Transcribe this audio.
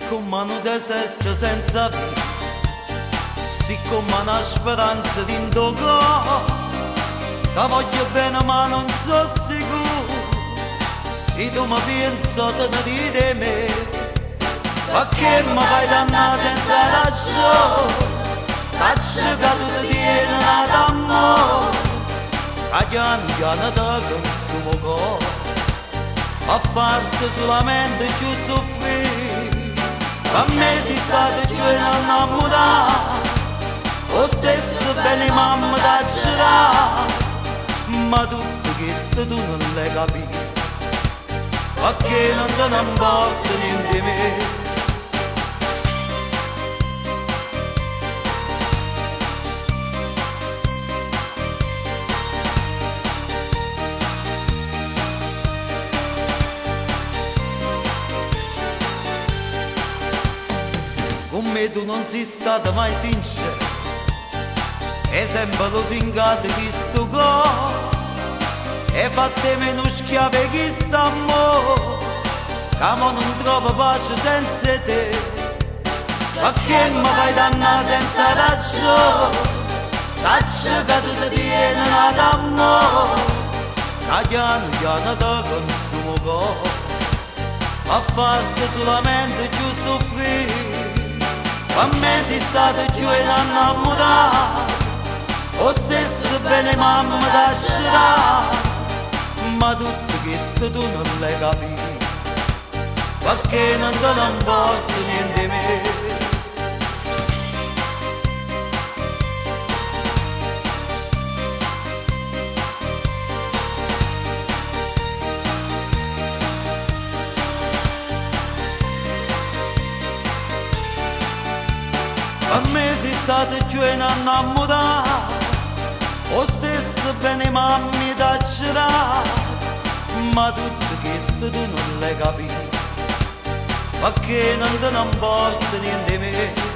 come un deserto senza vita, siccome una speranza di indogare, ti voglio bene ma non so sicuro, se tu mi pensi te di me, perché mi fai dannare senza lasciare, sacci che tu ti tieni d'amore, a piano piano ti consumo cuore, a parte solamente più soffrire, a me si state più innamorata, lo stesso bene mamma da girare, ma tutto questo tu non l'hai capito, perché non te ne importa niente di me. Con me tu non sei stata mai sincera, e sempre lo singato di sto cuore, e fatte meno schiave chi sta amore, che mo non trovo pace senza te, perché mi fai dannare senza ragione, sacci che tu ti tieni d'amore, che piano piano ti consumo cuore, a farti solamente più soffrire. A me si state più innamorata, lo stesso bene mamma da girare, ma tutto questo tu non l'hai capito, perché non te ne importa niente di me. A me si state più innamorata, lo stesso bene mamma da girare, ma tutto questo tu non l'hai capito, perché non te ne importa niente di me.